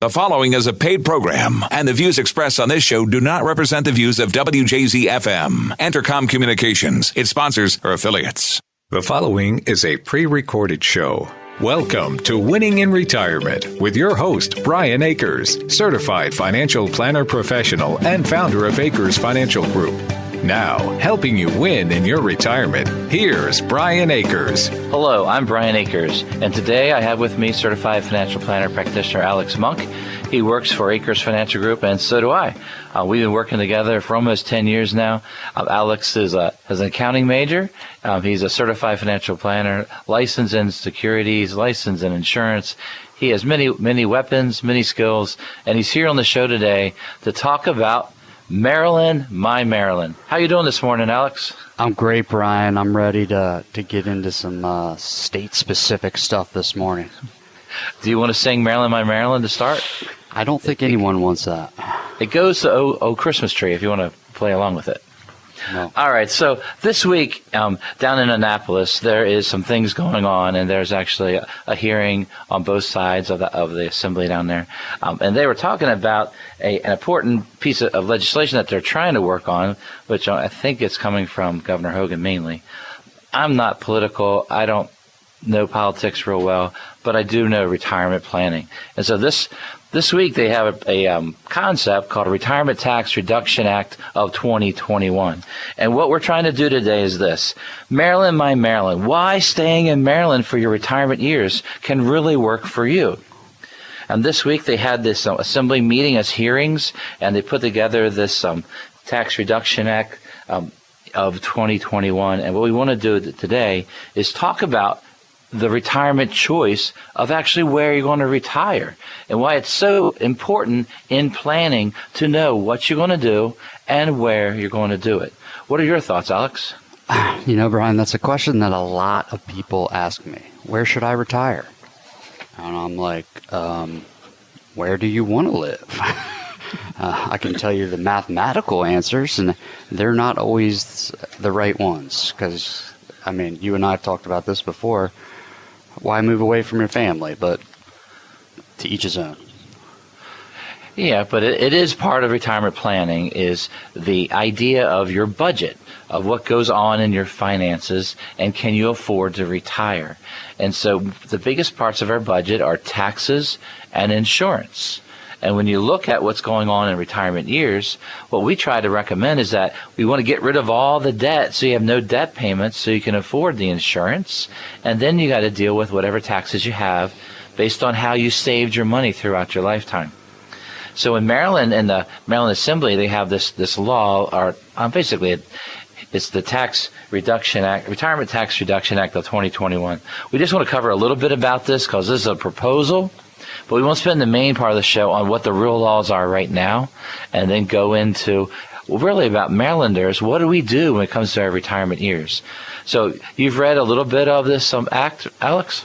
The following is a paid program, and the views expressed on this show do not represent the views of WJZ-FM, Entercom Communications, its sponsors, or affiliates. The following is a pre-recorded show. Welcome to Winning in Retirement with your host, Brian Akers, certified financial planner professional and founder of Akers Financial Group. Now, helping you win in your retirement, here's Brian Akers. Hello, I'm Brian Akers, and today I have with me certified financial planner practitioner Alex Monk. He works for Akers Financial Group, and so do I. We've been working together for almost 10 years now. Alex has an accounting major. He's a certified financial planner, licensed in securities, licensed in insurance. He has many weapons, many skills, and he's here on the show today to talk about Maryland, my Maryland. How you doing this morning, Alex? I'm great, Brian. I'm ready to get into some state-specific stuff this morning. Do you want to sing Maryland, my Maryland to start? I don't think anyone wants that. It goes to Oh Christmas Tree if you want to play along with it. No. All right, so this week down in Annapolis, there is some things going on, and there's actually a hearing on both sides of the assembly down there. And they were talking about an important piece of legislation that they're trying to work on, which I think is coming from Governor Hogan mainly. I'm not political. I don't know politics real well, but I do know retirement planning. And so this week they have a concept called a Retirement Tax Reduction Act of 2021. And what we're trying to do today is this. Maryland, my Maryland. Why staying in Maryland for your retirement years can really work for you. And this week they had this assembly meeting as hearings, and they put together this Tax Reduction Act of 2021. And what we want to do today is talk about the retirement choice of actually where you're going to retire and why it's so important in planning to know what you're going to do and where you're going to do it. What are your thoughts, Alex? You know, Brian, that's a question that a lot of people ask me. Where should I retire? And I'm like, where do you want to live? I can tell you the mathematical answers, and they're not always the right ones because, I mean, you and I have talked about this before. Why move away from your family? But to each his own. Yeah, but it is part of retirement planning is the idea of your budget, of what goes on in your finances, and can you afford to retire? And so the biggest parts of our budget are taxes and insurance. And when you look at what's going on in retirement years, what we try to recommend is that we want to get rid of all the debt so you have no debt payments so you can afford the insurance. And then you got to deal with whatever taxes you have based on how you saved your money throughout your lifetime. So in Maryland, in the Maryland Assembly, they have this law, or basically it's the Tax Reduction Act, Retirement Tax Reduction Act of 2021. We just want to cover a little bit about this because this is a proposal. But we won't spend the main part of the show on what the real laws are right now and then go into, really about Marylanders, what do we do when it comes to our retirement years? So you've read a little bit of this act, Alex?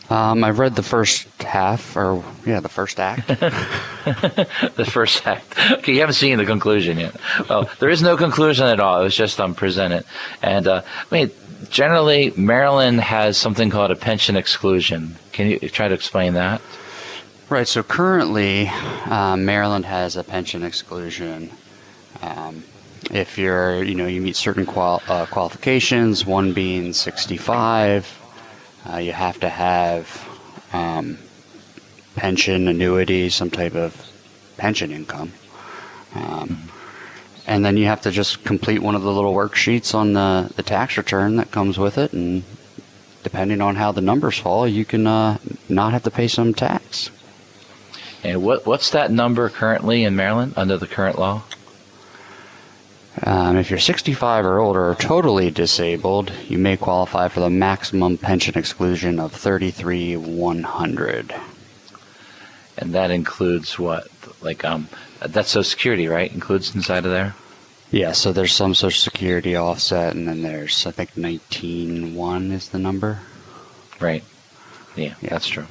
I've read the first half, the first act. The first act. Okay, you haven't seen the conclusion yet. Well, there is no conclusion at all. It was just presented. And, generally, Maryland has something called a pension exclusion. Can you try to explain that? Right, so currently, Maryland has a pension exclusion. If you meet certain qualifications, one being 65, you have to have pension, annuity, some type of pension income. And then you have to just complete one of the little worksheets on the tax return that comes with it, and depending on how the numbers fall, you can not have to pay some tax. And what's that number currently in Maryland under the current law? If you're 65 or older or totally disabled, you may qualify for the maximum pension exclusion of $33,100. And that includes what? Like that's Social Security, right? Includes inside of there? Yeah, so there's some Social Security offset, and then there's, I think, 19,100 is the number. Right. Yeah, that's true.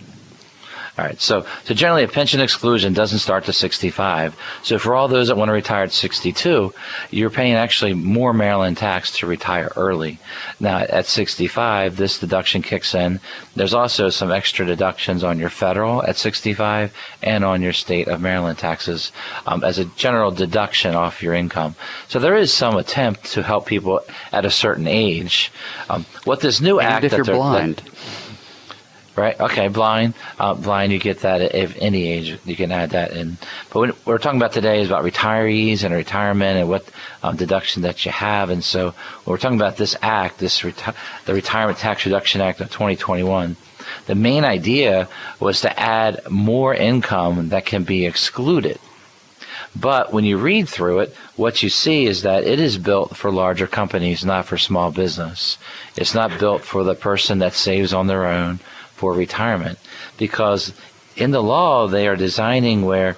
All right. So generally, a pension exclusion doesn't start to 65. So for all those that want to retire at 62, you're paying actually more Maryland tax to retire early. Now, at 65, this deduction kicks in. There's also some extra deductions on your federal at 65 and on your state of Maryland taxes as a general deduction off your income. So there is some attempt to help people at a certain age. What this new act, if you're blind. Right. Okay. Blind, you get that at any age. You can add that in. But what we're talking about today is about retirees and retirement and what deduction that you have. And so when we're talking about this act, the Retirement Tax Reduction Act of 2021, the main idea was to add more income that can be excluded. But when you read through it, what you see is that it is built for larger companies, not for small business. It's not built for the person that saves on their own for retirement, because in the law they are designing where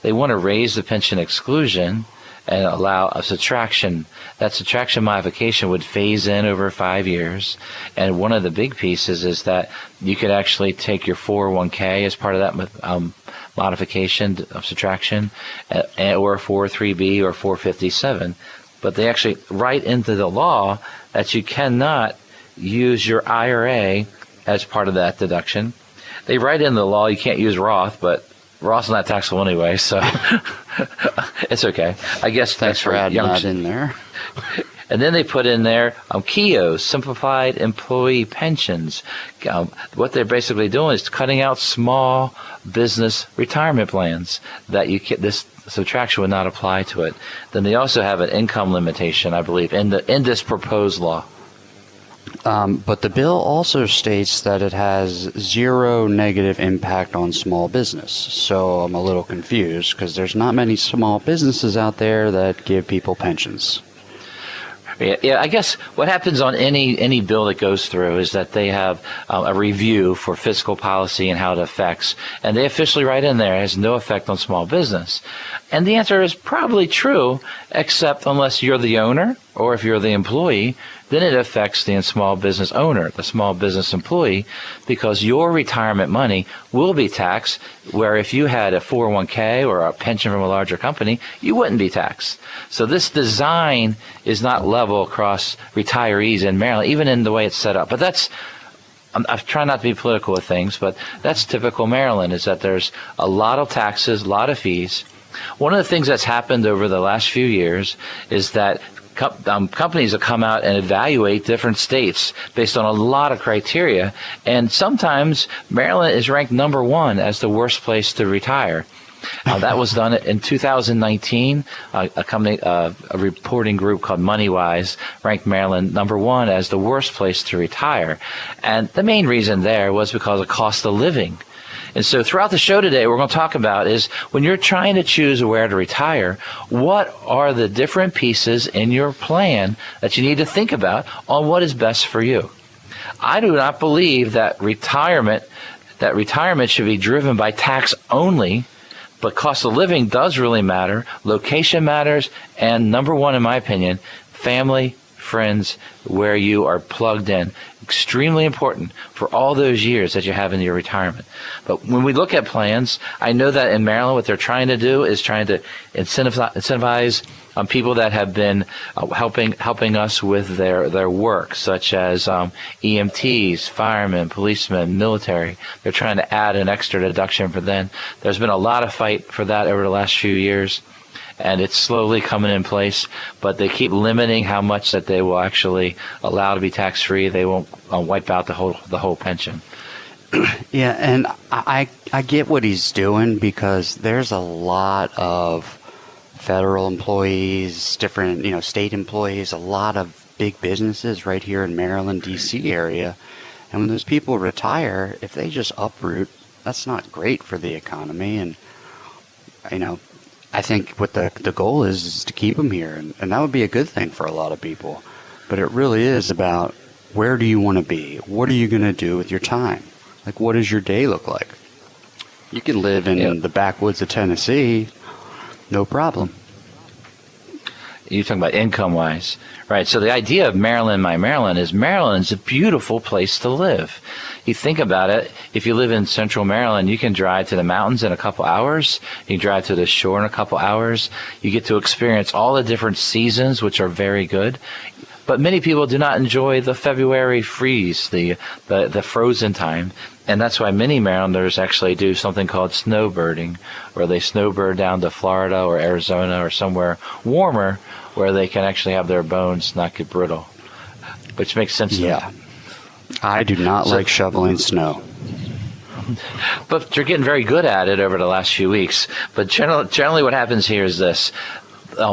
they want to raise the pension exclusion and allow a subtraction. That subtraction modification would phase in over 5 years, and one of the big pieces is that you could actually take your 401k as part of that modification of subtraction, or 403b or 457. But they actually write into the law that you cannot use your IRA as part of that deduction. They write in the law you can't use Roth, but Roth's not taxable anyway, so it's okay. I guess Thanks for adding that in there. And then they put in there KEOs, Simplified Employee Pensions. What they're basically doing is cutting out small business retirement plans that this subtraction would not apply to it. Then they also have an income limitation, I believe, in this proposed law. But the bill also states that it has zero negative impact on small business. So I'm a little confused because there's not many small businesses out there that give people pensions. Yeah, I guess what happens on any bill that goes through is that they have a review for fiscal policy and how it affects, and they officially write in there it has no effect on small business. And the answer is probably true, except unless you're the owner or if you're the employee, then it affects the small business owner, the small business employee, because your retirement money will be taxed, where if you had a 401k or a pension from a larger company, you wouldn't be taxed. So this design is not level across retirees in Maryland, even in the way it's set up. But I'm trying not to be political with things, but that's typical Maryland, is that there's a lot of taxes, a lot of fees. One of the things that's happened over the last few years is that companies have come out and evaluate different states based on a lot of criteria, and sometimes Maryland is ranked number one as the worst place to retire. That was done in 2019. A reporting group called MoneyWise ranked Maryland number one as the worst place to retire, and the main reason there was because of cost of living. And so throughout the show today, we're going to talk about is when you're trying to choose where to retire, what are the different pieces in your plan that you need to think about on what is best for you. I do not believe that retirement should be driven by tax only, but cost of living does really matter. Location matters. And number one, in my opinion, family, friends, where you are plugged in. Extremely important for all those years that you have in your retirement. But when we look at plans, I know that in Maryland what they're trying to do is trying to incentivize people that have been helping us with their work, such as EMTs, firemen, policemen, military. They're trying to add an extra deduction for them. There's been a lot of fight for that over the last few years, and it's slowly coming in place, but they keep limiting how much that they will actually allow to be tax-free. They won't wipe out the whole pension. Yeah, and I get what he's doing, because there's a lot of federal employees, different state employees, a lot of big businesses right here in Maryland, D.C. area. And when those people retire, if they just uproot, that's not great for the economy. And, I think what the goal is to keep them here, and that would be a good thing for a lot of people. But it really is about, where do you want to be? What are you going to do with your time? Like, what does your day look like? You can live in the backwoods of Tennessee, no problem. You're talking about income-wise, right? So the idea of Maryland, my Maryland, is Maryland's a beautiful place to live. You think about it, if you live in central Maryland, you can drive to the mountains in a couple hours. You can drive to the shore in a couple hours. You get to experience all the different seasons, which are very good. But many people do not enjoy the February freeze, the frozen time. And that's why many Marylanders actually do something called snowbirding, where they snowbird down to Florida or Arizona or somewhere warmer where they can actually have their bones not get brittle, which makes sense to me. Yeah. I do not like shoveling snow. But you're getting very good at it over the last few weeks. But generally what happens here is this.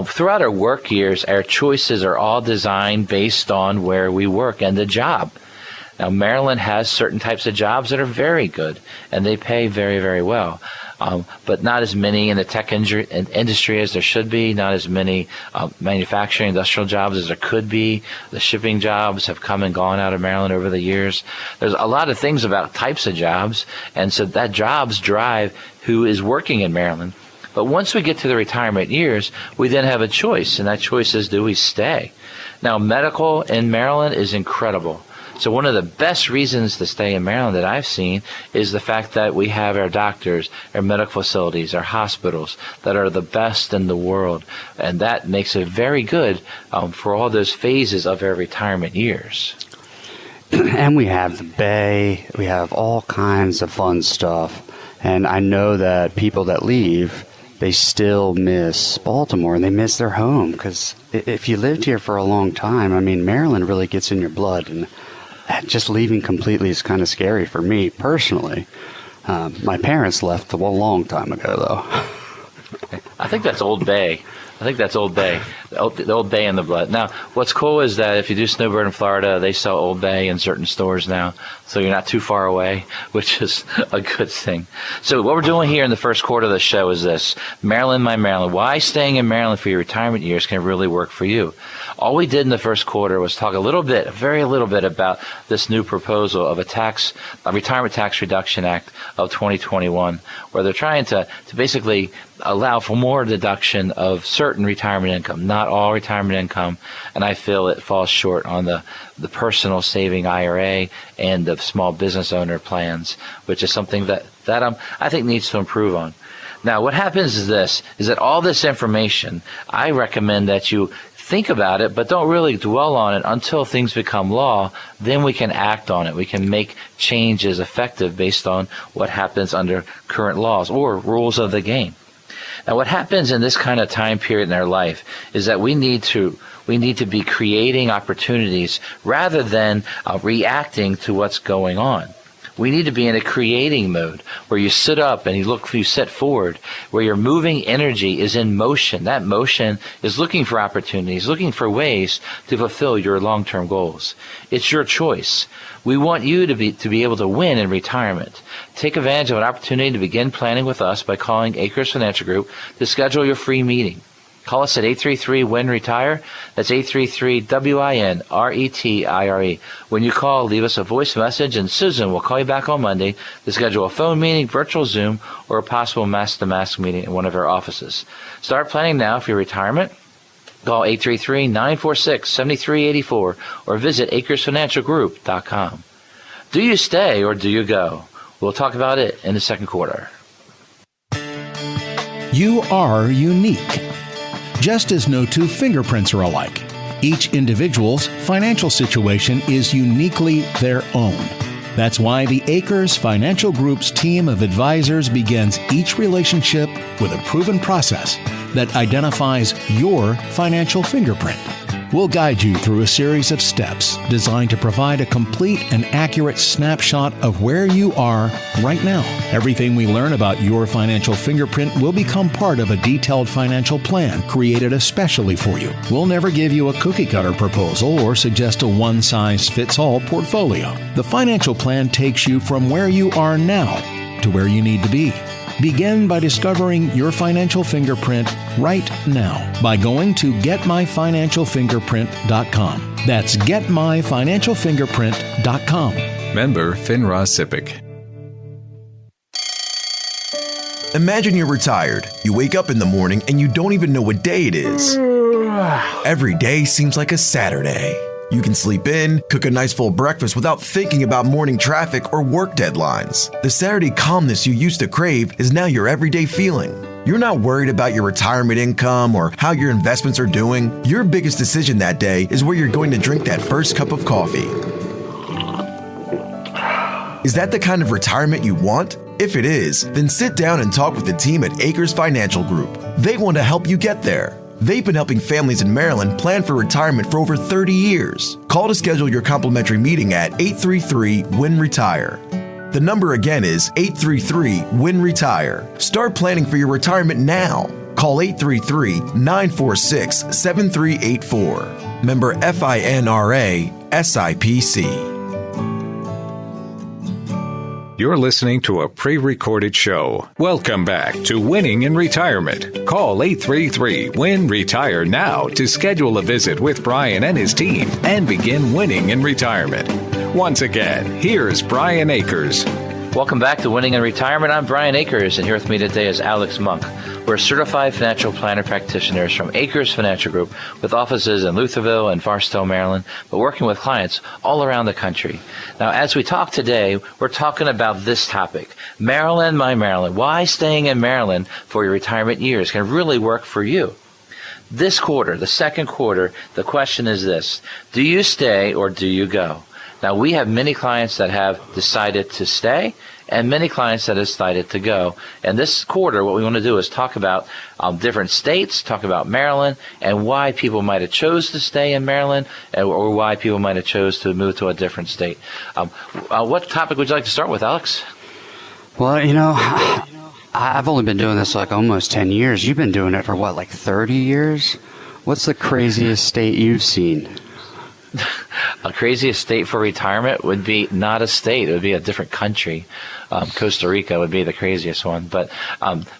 Throughout our work years, our choices are all designed based on where we work and the job. Now, Maryland has certain types of jobs that are very good, and they pay very, very well. But not as many in the tech industry as there should be, not as many manufacturing, industrial jobs as there could be. The shipping jobs have come and gone out of Maryland over the years. There's a lot of things about types of jobs, and so that jobs drive who is working in Maryland. But once we get to the retirement years, we then have a choice, and that choice is, do we stay? Now, medical in Maryland is incredible. So one of the best reasons to stay in Maryland that I've seen is the fact that we have our doctors, our medical facilities, our hospitals that are the best in the world. And that makes it very good for all those phases of our retirement years. And we have the Bay. We have all kinds of fun stuff. And I know that people that leave, they still miss Baltimore and they miss their home. Because if you lived here for a long time, I mean, Maryland really gets in your blood. And just leaving completely is kind of scary for me personally. My parents left a long time ago, though. I think that's Old Bay. The Old Bay in the blood. Now, what's cool is that if you do snowbird in Florida, they sell Old Bay in certain stores now, so you're not too far away, which is a good thing. So what we're doing here in the first quarter of the show is this. Maryland, my Maryland. Why staying in Maryland for your retirement years can really work for you? All we did in the first quarter was talk very little bit about this new proposal of a Retirement Tax Reduction Act of 2021, where they're trying to basically allow for more deduction of certain retirement income, not all retirement income, and I feel it falls short on the personal saving IRA and the small business owner plans, which is something that I think needs to improve on. Now, what happens is that all this information, I recommend that you think about it, but don't really dwell on it until things become law. Then we can act on it. We can make changes effective based on what happens under current laws or rules of the game. Now, what happens in this kind of time period in our life is that we need to be creating opportunities rather than reacting to what's going on. We need to be in a creating mode where you sit up and you set forward, where your moving energy is in motion. That motion is looking for opportunities, looking for ways to fulfill your long-term goals. It's your choice. We want you to be able to win in retirement. Take advantage of an opportunity to begin planning with us by calling Akers Financial Group to schedule your free meeting. Call us at 833-WIN-RETIRE. That's 833-WIN-RETIRE. When you call, leave us a voice message, and Susan will call you back on Monday to schedule a phone meeting, virtual Zoom, or a possible mask-to-mask meeting in one of our offices. Start planning now for your retirement. Call 833-946-7384 or visit AkersFinancialGroup.com. Do you stay or do you go? We'll talk about it in the second quarter. You are unique. Just as no two fingerprints are alike, each individual's financial situation is uniquely their own. That's why the Akers Financial Group's team of advisors begins each relationship with a proven process that identifies your financial fingerprint. We'll guide you through a series of steps designed to provide a complete and accurate snapshot of where you are right now. Everything we learn about your financial fingerprint will become part of a detailed financial plan created especially for you. We'll never give you a cookie-cutter proposal or suggest a one-size-fits-all portfolio. The financial plan takes you from where you are now to where you need to be. Begin by discovering your financial fingerprint right now by going to getmyfinancialfingerprint.com. That's getmyfinancialfingerprint.com. Member FINRA SIPC. Imagine you're retired. You wake up in the morning and you don't even know what day it is. Every day seems like a Saturday. You can sleep in, cook a nice full breakfast without thinking about morning traffic or work deadlines. The Saturday calmness you used to crave is now your everyday feeling. You're not worried about your retirement income or how your investments are doing. Your biggest decision that day is where you're going to drink that first cup of coffee. Is that the kind of retirement you want? If it is, then sit down and talk with the team at Akers Financial Group. They want to help you get there. They've been helping families in Maryland plan for retirement for over 30 years. Call to schedule your complimentary meeting at 833-WIN-RETIRE. The number again is 833-WIN-RETIRE. Start planning for your retirement now. Call 833-946-7384. Member FINRA SIPC. You're listening to a pre-recorded show. Welcome back to Winning in Retirement. Call 833-WIN-RETIRE now to schedule a visit with Brian and his team and begin winning in retirement. Once again, here's Brian Akers. Welcome back to Winning in Retirement. I'm Brian Akers, and here with me today is Alex Monk. We're certified financial planner practitioners from Akers Financial Group with offices in Lutherville and Farstow, Maryland, but working with clients all around the country. Now, as we talk today, we're talking about this topic, Maryland, my Maryland. Why staying in Maryland for your retirement years can really work for you. This quarter, the second quarter, the question is this: do you stay or do you go? Now, we have many clients that have decided to stay and many clients that have decided to go. And this quarter, what we want to do is talk about different states, talk about Maryland, and why people might have chose to stay in Maryland or why people might have chose to move to a different state. What topic would you like to start with, Alex? Well, I've only been doing this like almost 10 years. You've been doing it for what, like 30 years? What's the craziest state you've seen? A craziest state for retirement would be not a state. It would be a different country. Costa Rica would be the craziest one. But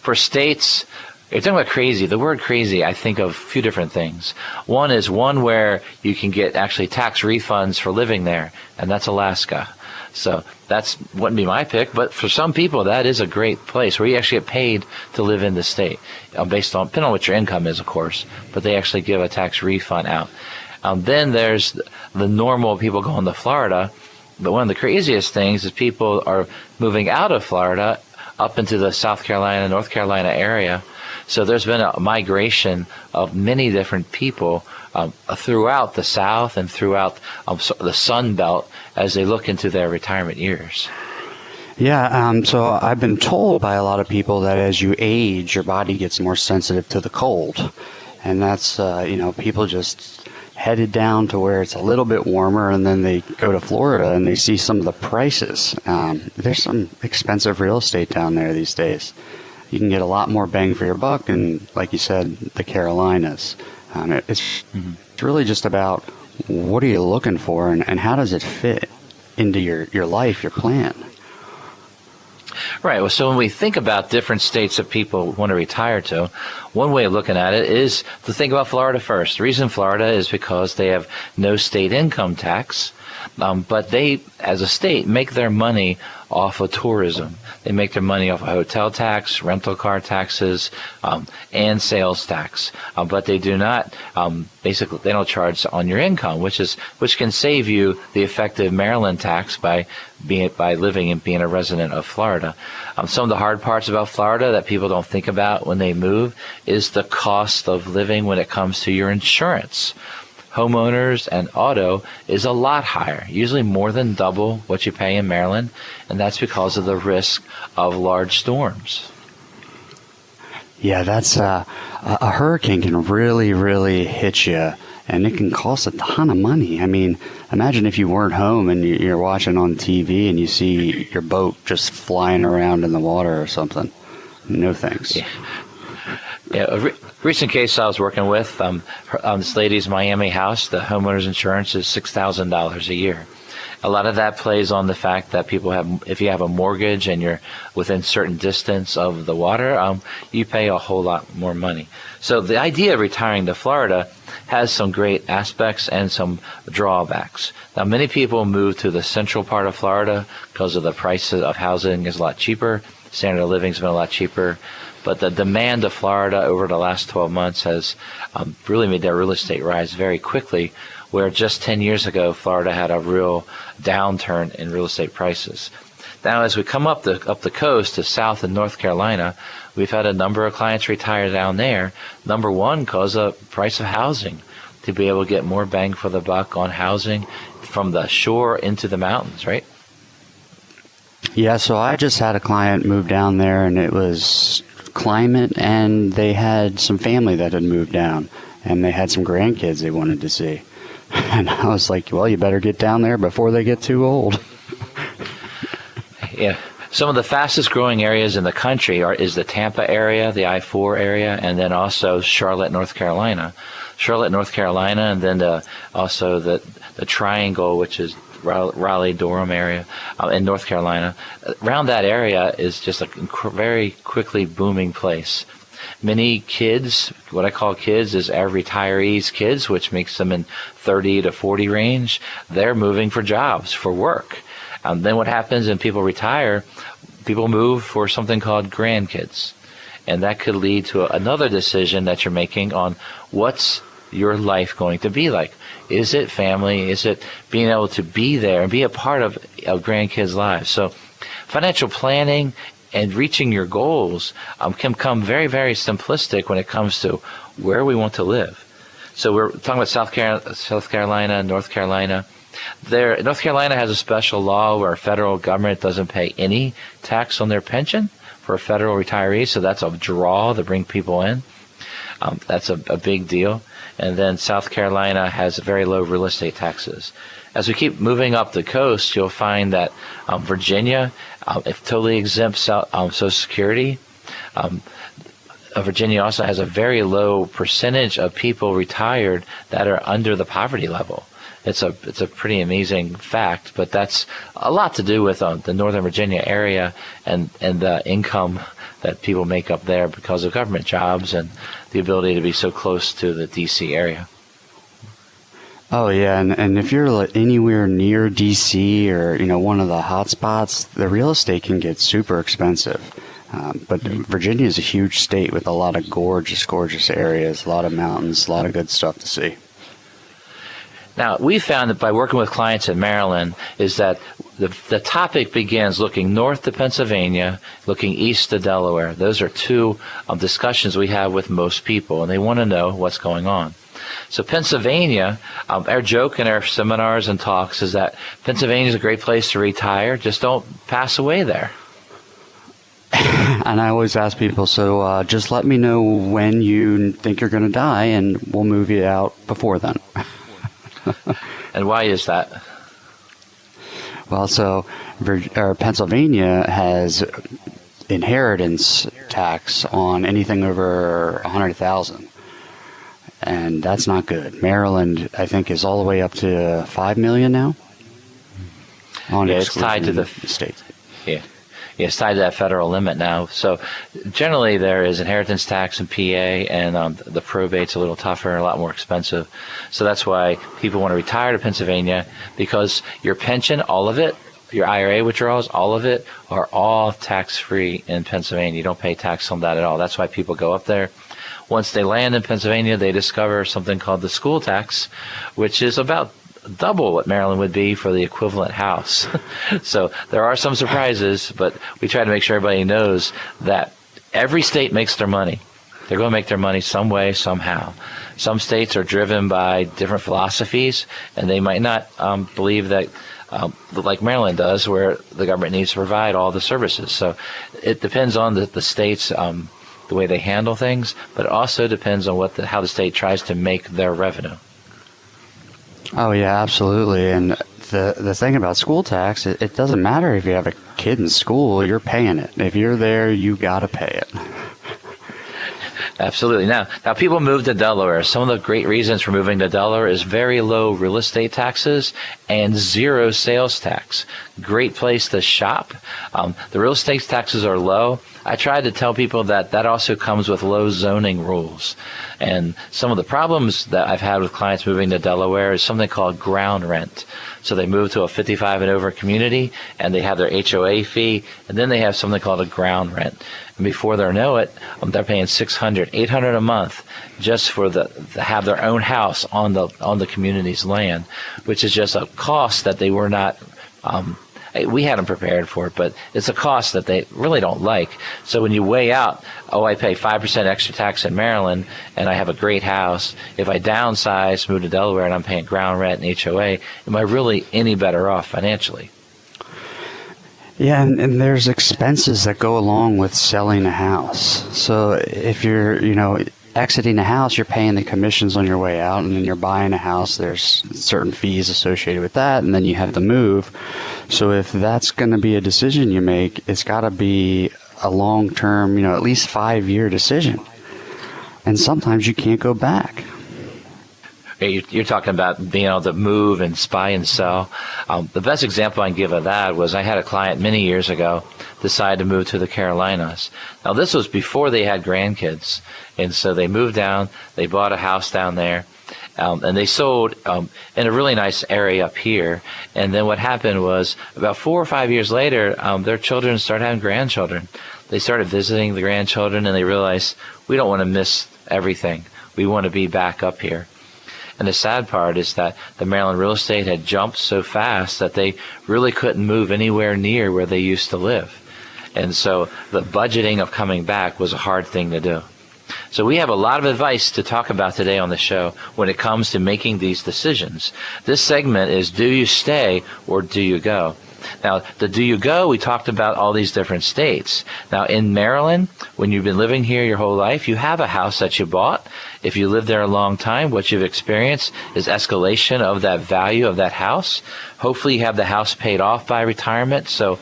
for states, you're talking about crazy. The word crazy, I think of a few different things. One is one where you can get actually tax refunds for living there, and that's Alaska. So that wouldn't be my pick, but for some people, that is a great place where you actually get paid to live in the state, based on, depending on what your income is, of course, but they actually give a tax refund out. Then there's the normal people going to Florida, but one of the craziest things is people are moving out of Florida up into the South Carolina, North Carolina area. So there's been a migration of many different people throughout the South and throughout the Sun Belt as they look into their retirement years. Yeah, so I've been told by a lot of people that as you age, your body gets more sensitive to the cold. And that's, people just headed down to where it's a little bit warmer, and then they go to Florida and they see some of the prices. There's some expensive real estate down there these days. You can get a lot more bang for your buck, and like you said, the Carolinas. It's really just about what are you looking for, and how does it fit into your life, your plan. Right. Well, so when we think about different states that people want to retire to, one way of looking at it is to think about Florida first. The reason Florida is because they have no state income tax, but they, as a state, make their money off of tourism. They make their money off of hotel tax, rental car taxes, and sales tax. But they do not, basically, they don't charge on your income, which can save you the effective Maryland tax by living and being a resident of Florida. Some of the hard parts about Florida that people don't think about when they move is the cost of living when it comes to your insurance. Homeowners and auto is a lot higher, usually more than double what you pay in Maryland, and that's because of the risk of large storms. Yeah, that's a hurricane can really, really hit you, and it can cost a ton of money. I mean, imagine if you weren't home and you're watching on TV and you see your boat just flying around in the water or something. No thanks. Yeah, a recent case I was working with, this lady's Miami house, the homeowner's insurance is $6,000 a year. A lot of that plays on the fact that people have, if you have a mortgage and you're within certain distance of the water, you pay a whole lot more money. So the idea of retiring to Florida has some great aspects and some drawbacks. Now, many people move to the central part of Florida because of the prices of housing is a lot cheaper. Standard of living has been a lot cheaper. But the demand of Florida over the last 12 months has really made their real estate rise very quickly, where just 10 years ago, Florida had a real downturn in real estate prices. Now, as we come up the coast to South and North Carolina, we've had a number of clients retire down there. Number one, because of the price of housing, to be able to get more bang for the buck on housing from the shore into the mountains, right? Yeah, so I just had a client move down there, and it was climate, and they had some family that had moved down, and they had some grandkids they wanted to see. And I was like, well, you better get down there before they get too old. Yeah. Some of the fastest growing areas in the country is the Tampa area, the I-4 area, and then also Charlotte, North Carolina. Charlotte, North Carolina, and then also the Triangle, which is Raleigh-Durham area in North Carolina. Around that area is just a very quickly booming place. Many kids, what I call kids, is our retirees' kids, which makes them in 30 to 40 range. They're moving for jobs, for work. Then what happens when people retire, people move for something called grandkids. And that could lead to another decision that you're making on what's your life going to be like. Is it family? Is it being able to be there and be a part of grandkids' lives? So financial planning and reaching your goals can become very, very simplistic when it comes to where we want to live. So we're talking about South Carolina, North Carolina. North Carolina has a special law where federal government doesn't pay any tax on their pension for a federal retiree, so that's a draw to bring people in. That's a big deal. And then South Carolina has very low real estate taxes. As we keep moving up the coast, you'll find that Virginia, if totally exempts Social Security, Virginia also has a very low percentage of people retired that are under the poverty level. It's a pretty amazing fact, but that's a lot to do with the Northern Virginia area and the income that people make up there because of government jobs and the ability to be so close to the D.C. area. Oh, yeah, and if you're anywhere near D.C. or, one of the hot spots, the real estate can get super expensive. But Virginia is a huge state with a lot of gorgeous, gorgeous areas, a lot of mountains, a lot of good stuff to see. Now, we found that by working with clients in Maryland is that the topic begins looking north to Pennsylvania, looking east to Delaware. Those are two discussions we have with most people, and they want to know what's going on. So Pennsylvania, our joke in our seminars and talks is that Pennsylvania is a great place to retire. Just don't pass away there. And I always ask people, so just let me know when you think you're going to die, and we'll move you out before then. And why is that? Well, so Pennsylvania has inheritance tax on anything over $100,000, and that's not good. Maryland, I think, is all the way up to $5 million now. Yeah, it's tied to the state. Yeah. Yeah, it's tied to that federal limit now. So generally there is inheritance tax in PA, and the probate's a little tougher, a lot more expensive. So that's why people want to retire to Pennsylvania, because your pension, all of it, your IRA withdrawals, all of it, are all tax-free in Pennsylvania. You don't pay tax on that at all. That's why people go up there. Once they land in Pennsylvania, they discover something called the school tax, which is about double what Maryland would be for the equivalent house. So there are some surprises, but we try to make sure everybody knows that every state makes their money. They're going to make their money some way, somehow. Some states are driven by different philosophies, and they might not believe that, like Maryland does, where the government needs to provide all the services. So it depends on the states, the way they handle things, but it also depends on how the state tries to make their revenue. Oh, yeah, absolutely. And the thing about school tax, it doesn't matter if you have a kid in school, you're paying it. If you're there, you got to pay it. Absolutely. Now people move to Delaware. Some of the great reasons for moving to Delaware is very low real estate taxes and zero sales tax. Great place to shop. The real estate taxes are low. I tried to tell people that also comes with low zoning rules. And some of the problems that I've had with clients moving to Delaware is something called ground rent. So they move to a 55 and over community, and they have their HOA fee, and then they have something called a ground rent. And before they know it, they're paying $600, $800 a month just for to have their own house on the community's land, which is just a cost that they were not. We had them prepared for it, but it's a cost that they really don't like. So when you weigh out, I pay 5% extra tax in Maryland, and I have a great house. If I downsize, move to Delaware, and I'm paying ground rent and HOA, am I really any better off financially? Yeah, and there's expenses that go along with selling a house. So if you're, exiting a house, you're paying the commissions on your way out, and then you're buying a house, there's certain fees associated with that, and then you have to move. So if that's going to be a decision you make, it's got to be a long-term, at least 5-year decision. And sometimes you can't go back. You're talking about being able to move and buy and sell. The best example I can give of that was I had a client many years ago decide to move to the Carolinas. Now, this was before they had grandkids. And so they moved down, they bought a house down there, and they sold in a really nice area up here. And then what happened was about 4 or 5 years later, their children started having grandchildren. They started visiting the grandchildren, and they realized, we don't want to miss everything. We want to be back up here. And the sad part is that the Maryland real estate had jumped so fast that they really couldn't move anywhere near where they used to live. And so the budgeting of coming back was a hard thing to do. So we have a lot of advice to talk about today on the show when it comes to making these decisions. This segment is, do you stay or do you go? Now, the do you go, we talked about all these different states. Now, in Maryland, when you've been living here your whole life, you have a house that you bought. If you live there a long time, what you've experienced is escalation of that value of that house. Hopefully, you have the house paid off by retirement, so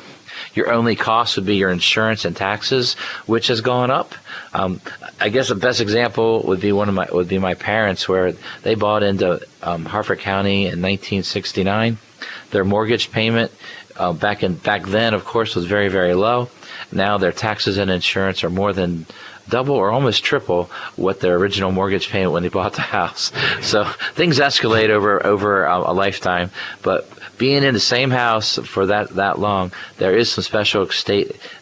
your only cost would be your insurance and taxes, which has gone up. I guess the best example would be my parents, where they bought into Harford County in 1969. Their mortgage payment back then, of course, was very, very low. Now their taxes and insurance are more than double or almost triple what their original mortgage payment when they bought the house. So things escalate over a lifetime. But being in the same house for that long, there is some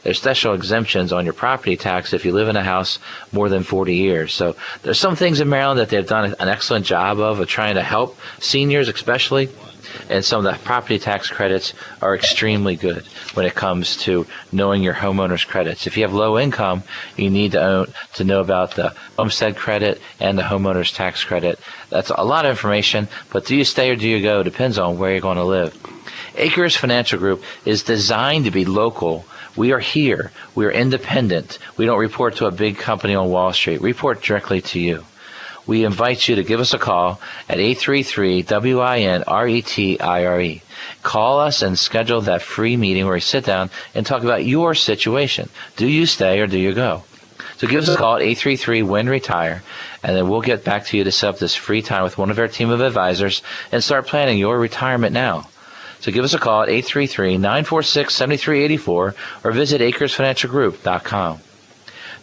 there's special exemptions on your property tax if you live in a house more than 40 years. So there's some things in Maryland that they've done an excellent job of trying to help seniors especially. And some of the property tax credits are extremely good when it comes to knowing your homeowner's credits. If you have low income, you need to know about the homestead credit and the homeowner's tax credit. That's a lot of information, but do you stay or do you go? Depends on where you're going to live. Akers Financial Group is designed to be local. We are here. We are independent. We don't report to a big company on Wall Street. We report directly to you. We invite you to give us a call at 833-WINRETIRE. Call us and schedule that free meeting where we sit down and talk about your situation. Do you stay or do you go? So give us a call at 833-WIN-RETIRE, and then we'll get back to you to set up this free time with one of our team of advisors and start planning your retirement now. So give us a call at 833-946-7384 or visit AkersFinancialGroup.com.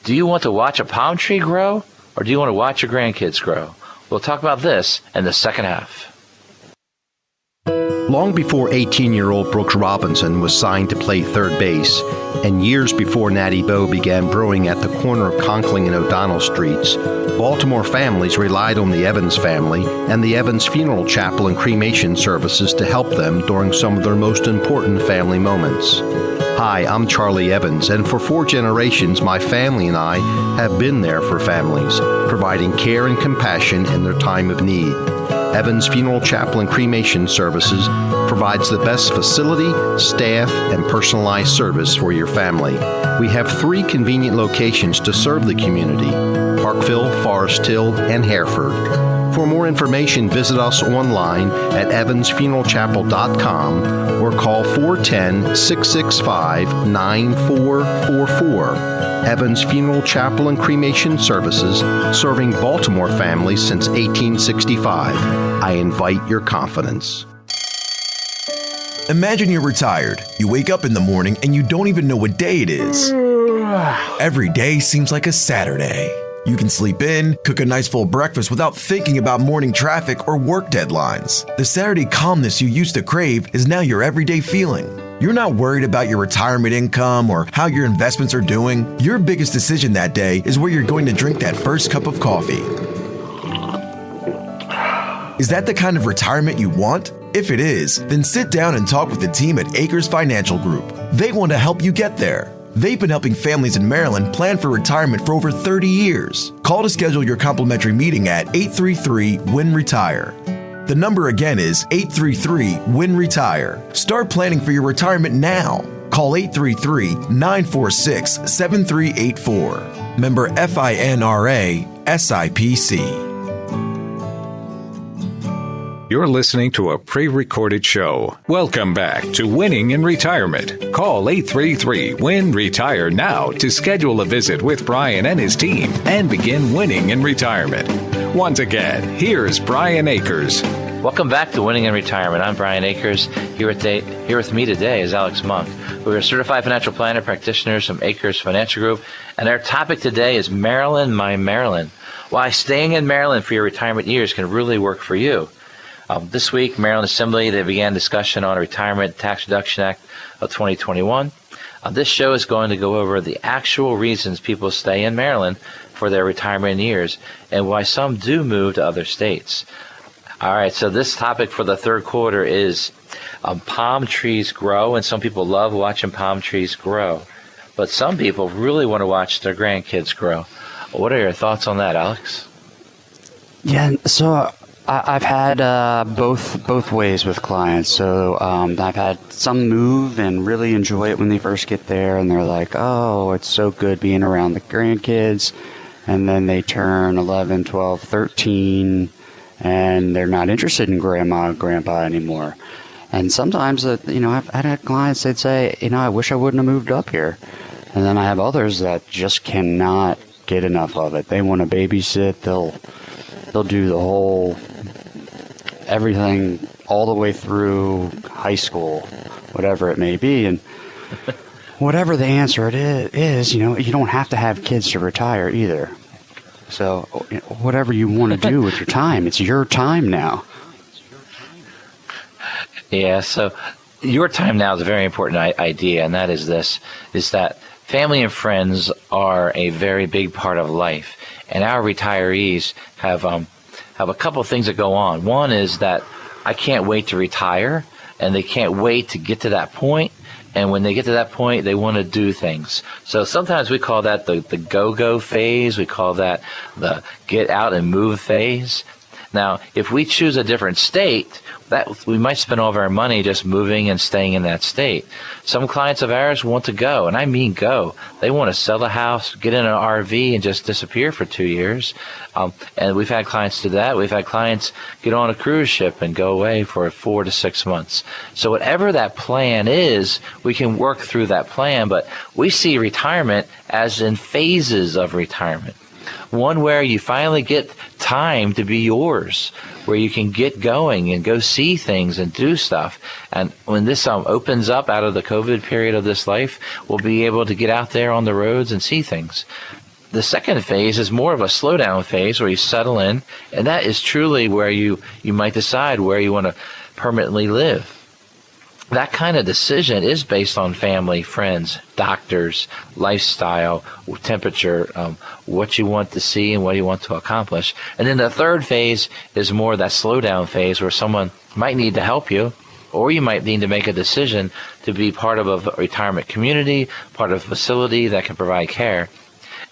Do you want to watch a palm tree grow? Or do you want to watch your grandkids grow? We'll talk about this in the second half. Long before 18-year-old Brooks Robinson was signed to play third base, and years before Natty Boh began brewing at the corner of Conkling and O'Donnell Streets, Baltimore families relied on the Evans family and the Evans Funeral Chapel and cremation services to help them during some of their most important family moments. Hi, I'm Charlie Evans, and for 4 generations, my family and I have been there for families, providing care and compassion in their time of need. Evans Funeral Chapel and Cremation Services provides the best facility, staff, and personalized service for your family. We have 3 convenient locations to serve the community: Parkville, Forest Hill, and Hereford. For more information, visit us online at evansfuneralchapel.com or call 410-665-9444. Evans Funeral Chapel and Cremation Services, serving Baltimore families since 1865. I invite your confidence. Imagine you're retired. You wake up in the morning and you don't even know what day it is. Every day seems like a Saturday. You can sleep in, cook a nice full breakfast without thinking about morning traffic or work deadlines. The Saturday calmness you used to crave is now your everyday feeling. You're not worried about your retirement income or how your investments are doing. Your biggest decision that day is where you're going to drink that first cup of coffee. Is that the kind of retirement you want? If it is, then sit down and talk with the team at Akers Financial Group. They want to help you get there. They've been helping families in Maryland plan for retirement for over 30 years. Call to schedule your complimentary meeting at 833-WIN-RETIRE. The number again is 833-WIN-RETIRE. Start planning for your retirement now. Call 833-946-7384. Member FINRA SIPC. You're listening to a pre-recorded show. Welcome back to Winning in Retirement. Call 833-WIN-RETIRE now to schedule a visit with Brian and his team and begin winning in retirement. Once again, here's Brian Akers. Welcome back to Winning in Retirement. I'm Brian Akers. Here with me today is Alex Monk. We're a certified financial planner practitioners from Akers Financial Group, and our topic today is Maryland, my Maryland. Why staying in Maryland for your retirement years can really work for you. This week, Maryland Assembly, they began discussion on a Retirement Tax Reduction Act of 2021. This show is going to go over the actual reasons people stay in Maryland for their retirement years and why some do move to other states. All right, so this topic for the third quarter is palm trees grow, and some people love watching palm trees grow. But some people really want to watch their grandkids grow. What are your thoughts on that, Alex? Yeah, so I've had both ways with clients. So I've had some move and really enjoy it when they first get there, and they're like, oh, it's so good being around the grandkids. And then they turn 11, 12, 13, and they're not interested in grandma and grandpa anymore. And sometimes, I've had clients that say, I wish I wouldn't have moved up here. And then I have others that just cannot get enough of it. They want to babysit. They'll do the whole everything all the way through high school, whatever it may be. And whatever the answer it is, you don't have to have kids to retire either. So whatever you want to do with your time, it's your time now. Yeah, so your time now is a very important idea, and that is that family and friends are a very big part of life. And our retirees have a couple of things that go on. One is that I can't wait to retire, and they can't wait to get to that point. And when they get to that point, they want to do things. So sometimes we call that the go-go phase. We call that the get out and move phase. Now, if we choose a different state, that we might spend all of our money just moving and staying in that state. Some clients of ours want to go, and I mean go. They want to sell the house, get in an RV, and just disappear for 2 years. And we've had clients do that. We've had clients get on a cruise ship and go away for 4 to 6 months. So whatever that plan is, we can work through that plan, but we see retirement as in phases of retirement. One where you finally get time to be yours, where you can get going and go see things and do stuff. And when this opens up out of the COVID period of this life, we'll be able to get out there on the roads and see things. The second phase is more of a slowdown phase where you settle in, and that is truly where you might decide where you want to permanently live. That kind of decision is based on family, friends, doctors, lifestyle, temperature, what you want to see and what you want to accomplish. And then the third phase is more that slowdown phase where someone might need to help you, or you might need to make a decision to be part of a retirement community, part of a facility that can provide care.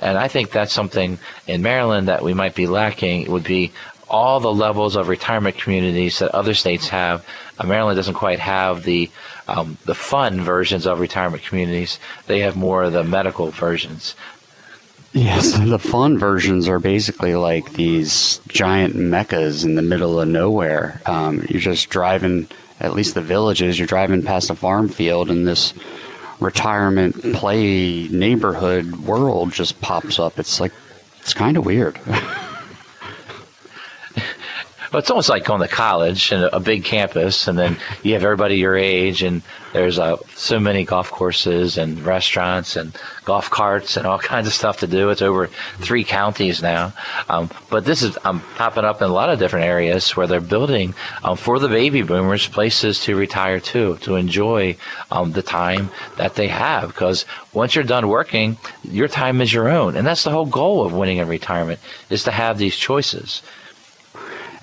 And I think that's something in Maryland that we might be lacking. It would be all the levels of retirement communities that other states have. Maryland doesn't quite have the fun versions of retirement communities. They have more of the medical versions. Yes, the fun versions are basically like these giant meccas in the middle of nowhere. You're just driving, at least the villages, you're driving past a farm field and this retirement play neighborhood world just pops up. It's kind of weird. Well, it's almost like going to college and a big campus, and then you have everybody your age, and there's so many golf courses and restaurants and golf carts and all kinds of stuff to do. It's over 3 counties now. But this is popping up in a lot of different areas where they're building for the baby boomers places to retire to enjoy the time that they have. Because once you're done working, your time is your own. And that's the whole goal of winning in retirement, is to have these choices.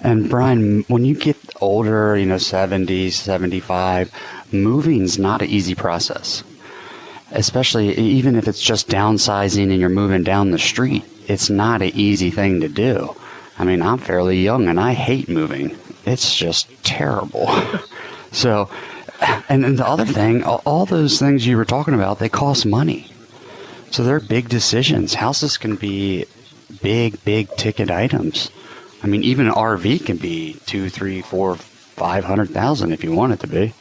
And Brian, when you get older, 70, 75, moving's not an easy process. Especially even if it's just downsizing and you're moving down the street, it's not an easy thing to do. I mean, I'm fairly young and I hate moving. It's just terrible. So, and the other thing, all those things you were talking about, they cost money. So they're big decisions. Houses can be big ticket items. I mean, even an RV can be $200,000, $300,000, $400,000, $500,000 if you want it to be.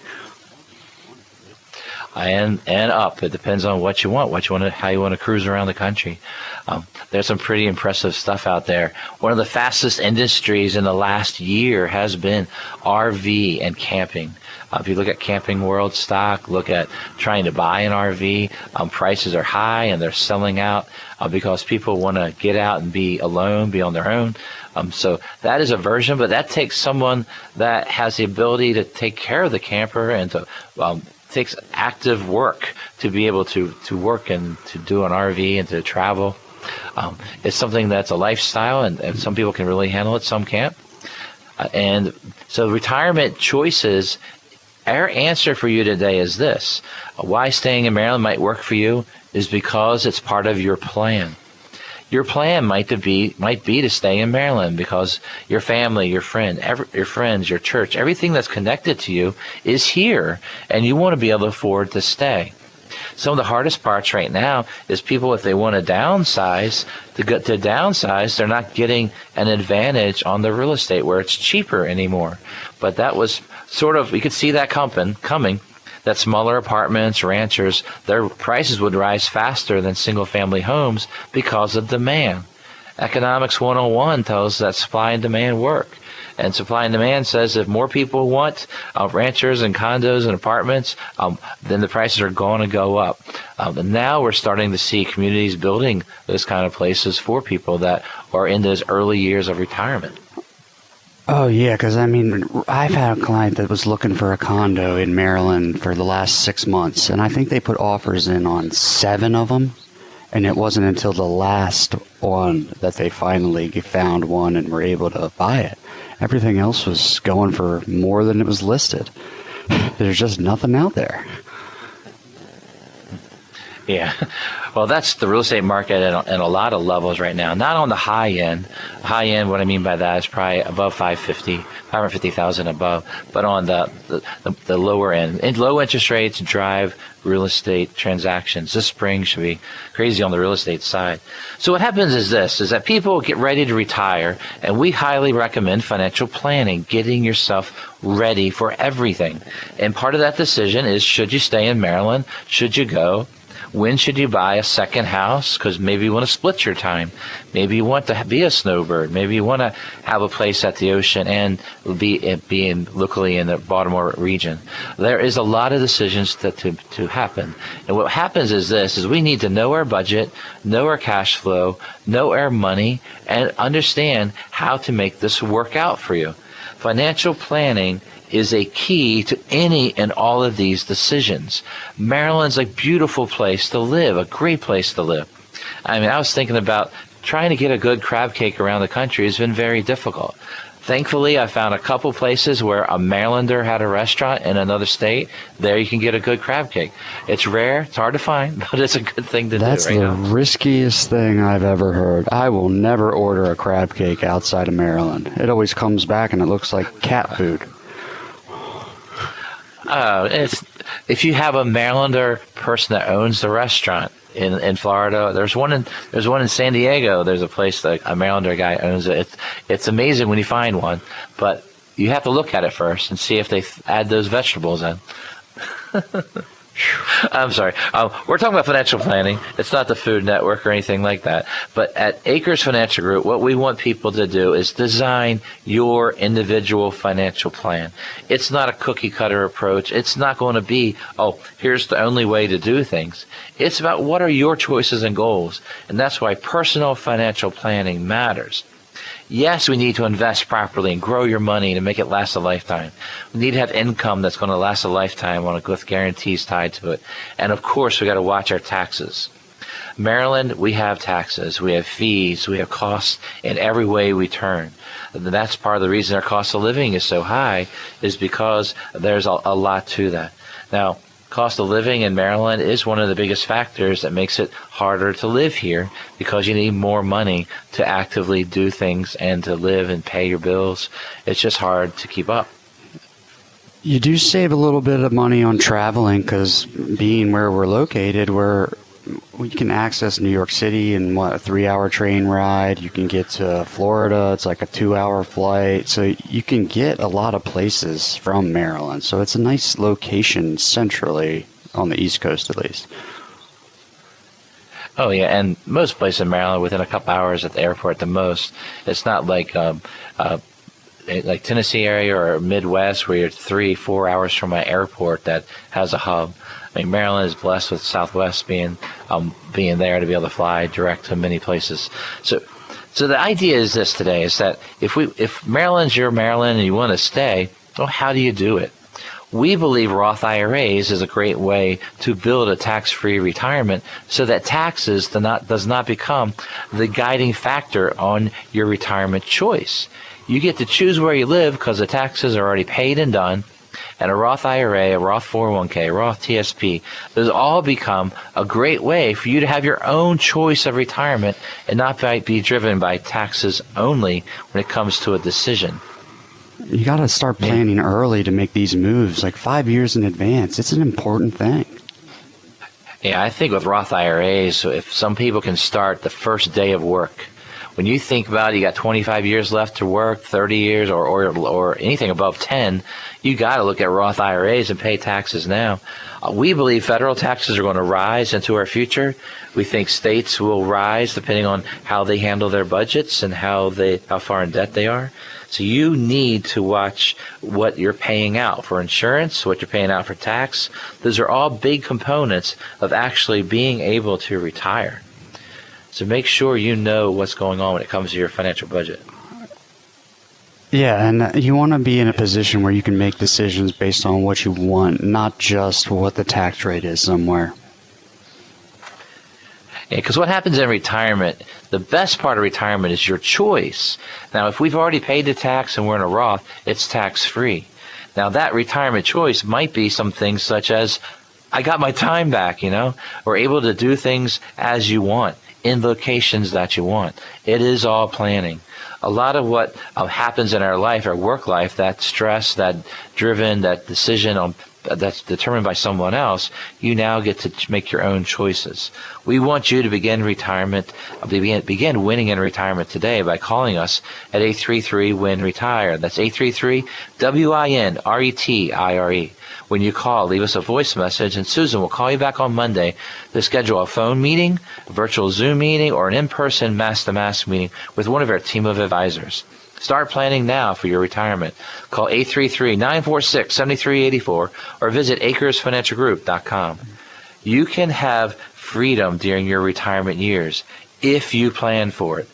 And up. It depends on what you want, how you want to cruise around the country. There's some pretty impressive stuff out there. One of the fastest industries in the last year has been RV and camping. If you look at Camping World stock, look at trying to buy an RV, prices are high and they're selling out because people want to get out and be alone, be on their own. So that is a version, but that takes someone that has the ability to take care of the camper and to takes active work to be able to work and to do an RV and to travel. It's something that's a lifestyle, and some people can really handle it, some can't. And so retirement choices, our answer for you today is this. Why staying in Maryland might work for you is because it's part of your plan. Your plan might be to stay in Maryland because your family, your friends, your church, everything that's connected to you is here, and you want to be able to afford to stay. Some of the hardest parts right now is people, if they want to downsize, they're not getting an advantage on the real estate where it's cheaper anymore. But that was sort of, we could see that coming. That smaller apartments, ranchers, their prices would rise faster than single-family homes because of demand. Economics 101 tells us that supply and demand work. And supply and demand says if more people want ranchers and condos and apartments, then the prices are going to go up. And now we're starting to see communities building those kind of places for people that are in those early years of retirement. Oh, yeah, because, I mean, I've had a client that was looking for a condo in Maryland for the last 6 months, and I think they put offers in on 7 of them, and it wasn't until the last one that they finally found one and were able to buy it. Everything else was going for more than it was listed. There's just nothing out there. Yeah. Well, that's the real estate market in a lot of levels right now. Not on the high end. High end, what I mean by that is probably above 550,000 above. But on the lower end. And low interest rates drive real estate transactions. This spring should be crazy on the real estate side. So what happens is that people get ready to retire, and we highly recommend financial planning, getting yourself ready for everything. And part of that decision is, should you stay in Maryland? Should you go? When should you buy a second house? Because maybe you want to split your time. Maybe you want to be a snowbird. Maybe you want to have a place at the ocean and be locally in the Baltimore region. There is a lot of decisions to happen. And what happens is we need to know our budget, know our cash flow, know our money, and understand how to make this work out for you. Financial planning is a key to any and all of these decisions. Maryland's a beautiful place to live, a great place to live. I mean, I was thinking about trying to get a good crab cake around the country has been very difficult. Thankfully, I found a couple places where a Marylander had a restaurant in another state. There you can get a good crab cake. It's rare, it's hard to find, but it's a good thing to do right now. That's the riskiest thing I've ever heard. I will never order a crab cake outside of Maryland. It always comes back and it looks like cat food. If you have a Marylander person that owns the restaurant in Florida, there's one in San Diego. There's a place that a Marylander guy owns it. It's amazing when you find one, but you have to look at it first and see if they add those vegetables in. I'm sorry. We're talking about financial planning. It's not the Food Network or anything like that. But at Akers Financial Group, what we want people to do is design your individual financial plan. It's not a cookie cutter approach. It's not going to be, here's the only way to do things. It's about what are your choices and goals. And that's why personal financial planning matters. Yes, we need to invest properly and grow your money to make it last a lifetime. We need to have income that's going to last a lifetime with guarantees tied to it. And of course, we got to watch our taxes. Maryland, we have taxes, we have fees, we have costs in every way we turn. And that's part of the reason our cost of living is so high, is because there's a lot to that. Now, cost of living in Maryland is one of the biggest factors that makes it harder to live here, because you need more money to actively do things and to live and pay your bills. It's just hard to keep up. You do save a little bit of money on traveling, because being where we're located, we can access New York City in a 3-hour train ride. You can get to Florida. It's like a 2-hour flight. So you can get a lot of places from Maryland. So it's a nice location centrally on the East Coast, at least. Oh, yeah. And most places in Maryland within a couple hours at the airport the most. It's not like Tennessee area or Midwest where you're 3-4 hours from an airport that has a hub. I mean, Maryland is blessed with Southwest being there to be able to fly direct to many places. So the idea is this today, is that if Maryland's your Maryland and you want to stay, well, how do you do it? We believe Roth IRAs is a great way to build a tax-free retirement, so that taxes does not become the guiding factor on your retirement choice. You get to choose where you live because the taxes are already paid and done. And a Roth IRA, a Roth 401k, a Roth TSP, those all become a great way for you to have your own choice of retirement and not be driven by taxes only when it comes to a decision. You got to start planning early to make these moves, like 5 years in advance. It's an important thing. Yeah, I think with Roth IRAs, if some people can start the first day of work, when you think about it, you got 25 years left to work, 30 years, or anything above 10, you got to look at Roth IRAs and pay taxes now. We believe federal taxes are going to rise into our future. We think states will rise depending on how they handle their budgets and how far in debt they are. So you need to watch what you're paying out for insurance, what you're paying out for tax. Those are all big components of actually being able to retire. So make sure you know what's going on when it comes to your financial budget. Yeah, and you want to be in a position where you can make decisions based on what you want, not just what the tax rate is somewhere. Yeah, because what happens in retirement, the best part of retirement is your choice. Now, if we've already paid the tax and we're in a Roth, it's tax-free. Now, that retirement choice might be some things such as, I got my time back, or able to do things as you want, in locations that you want. It is all planning. A lot of what happens in our life, our work life, that stress, that driven, that decision that's determined by someone else, you now get to make your own choices. We want you to begin begin winning in retirement today by calling us at 833-WIN-RETIRE. That's 833-WIN-RETIRE. When you call, leave us a voice message, and Susan will call you back on Monday to schedule a phone meeting, a virtual Zoom meeting, or an in-person mass-to-mass meeting with one of our team of advisors. Start planning now for your retirement. Call 833-946-7384 or visit AkersFinancialGroup.com. You can have freedom during your retirement years if you plan for it.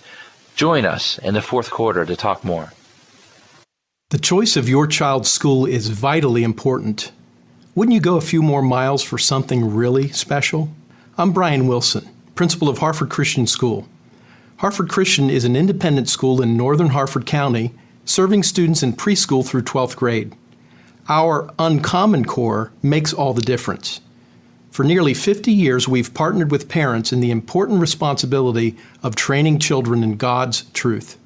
Join us in the fourth quarter to talk more. The choice of your child's school is vitally important. Wouldn't you go a few more miles for something really special? I'm Brian Wilson, principal of Harford Christian School. Harford Christian is an independent school in northern Harford County, serving students in preschool through 12th grade. Our Uncommon Core makes all the difference. For nearly 50 years, we've partnered with parents in the important responsibility of training children in God's truth.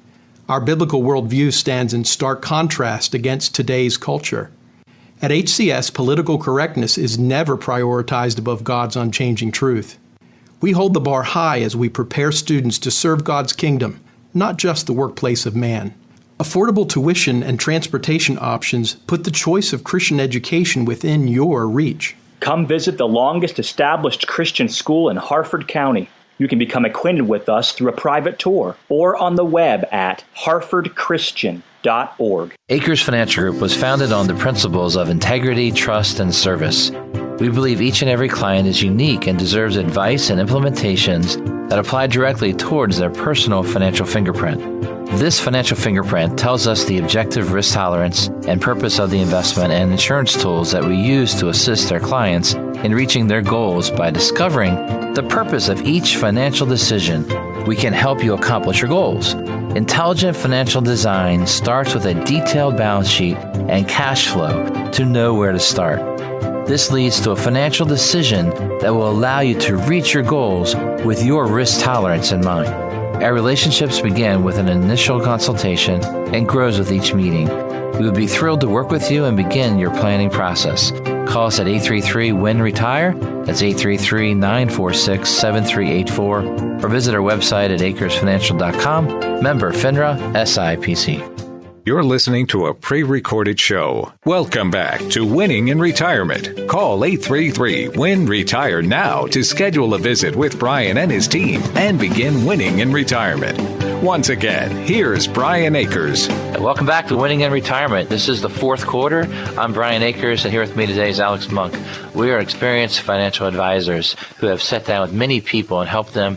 Our biblical worldview stands in stark contrast against today's culture. At HCS, political correctness is never prioritized above God's unchanging truth. We hold the bar high as we prepare students to serve God's kingdom, not just the workplace of man. Affordable tuition and transportation options put the choice of Christian education within your reach. Come visit the longest established Christian school in Harford County. You can become acquainted with us through a private tour or on the web at harfordchristian.org. Akers Financial Group was founded on the principles of integrity, trust, and service. We believe each and every client is unique and deserves advice and implementations that apply directly towards their personal financial fingerprint. This financial fingerprint tells us the objective risk tolerance and purpose of the investment and insurance tools that we use to assist our clients in reaching their goals. By discovering the purpose of each financial decision, we can help you accomplish your goals. Intelligent financial design starts with a detailed balance sheet and cash flow to know where to start. This leads to a financial decision that will allow you to reach your goals with your risk tolerance in mind. Our relationships begin with an initial consultation and grows with each meeting. We would be thrilled to work with you and begin your planning process. Call us at 833-WIN-RETIRE. That's 833-946-7384. Or visit our website at akersfinancial.com. Member FINRA SIPC. You're listening to a pre-recorded show. Welcome back to Winning in Retirement. Call 833-WIN-RETIRE now to schedule a visit with Brian and his team and begin winning in retirement. Once again, here's Brian Akers. Welcome back to Winning in Retirement. This is the fourth quarter. I'm Brian Akers, and here with me today is Alex Monk. We are experienced financial advisors who have sat down with many people and helped them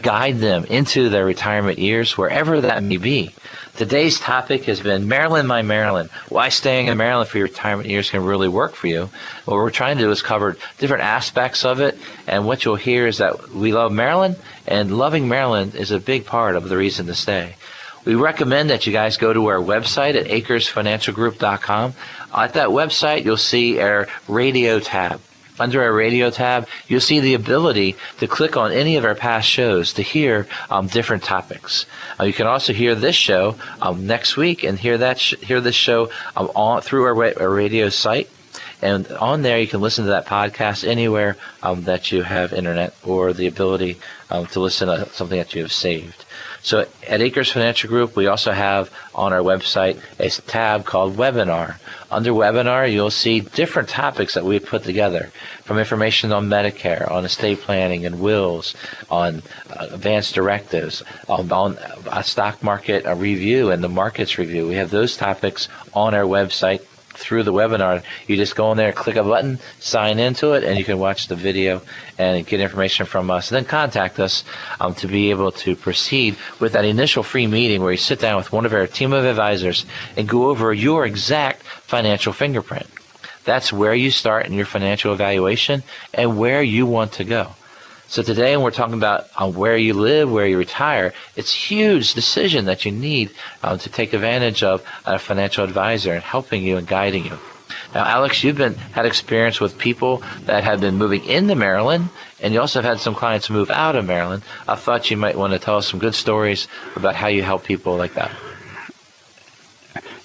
guide them into their retirement years, wherever that may be. Today's topic has been Maryland, my Maryland. Why staying in Maryland for your retirement years can really work for you. What we're trying to do is cover different aspects of it, and what you'll hear is that we love Maryland, and loving Maryland is a big part of the reason to stay. We recommend that you guys go to our website at akersfinancialgroup.com. At that website, you'll see our radio tab. Under our radio tab, you'll see the ability to click on any of our past shows to hear different topics. You can also hear this show next week and hear this show through our radio site. And on there, you can listen to that podcast anywhere that you have internet or the ability to listen to something that you have saved. So at Akers Financial Group, we also have on our website a tab called Webinar. Under Webinar, you'll see different topics that we put together, from information on Medicare, on estate planning and wills, on advanced directives, on a stock market review and the markets review. We have those topics on our website. Through the webinar, you just go in there, click a button, sign into it, and you can watch the video and get information from us. And then contact us to be able to proceed with that initial free meeting where you sit down with one of our team of advisors and go over your exact financial fingerprint. That's where you start in your financial evaluation and where you want to go. So today, when we're talking about where you live, where you retire, it's a huge decision that you need to take advantage of a financial advisor and helping you and guiding you. Now, Alex, you've had experience with people that have been moving into Maryland, and you also have had some clients move out of Maryland. I thought you might want to tell us some good stories about how you help people like that.